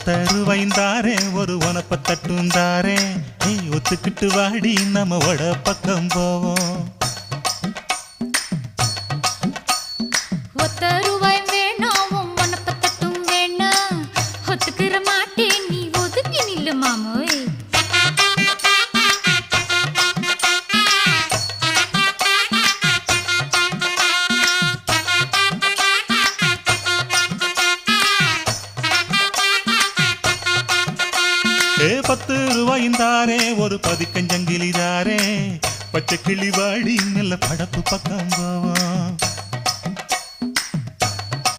ஒத்தருவைந்தாரே ஒரு உனப்ப தட்டுந்தாரே ஒத்துக்கிட்டு வாடி நம்ம வட பக்கம் போவோம். ஒத்தருவாய் வேணாம் உனப்ப தட்டும் வேணாம் ஒத்துக்கிற மாட்டேன் நீ ஒதுங்கி நில்லு மாமோய். ₹10 ஒரு பதிக்கஞ்சங்கிலிதாரே பச்சை கிளி வாடி நல்ல படப்பு பக்கம் போவோம்.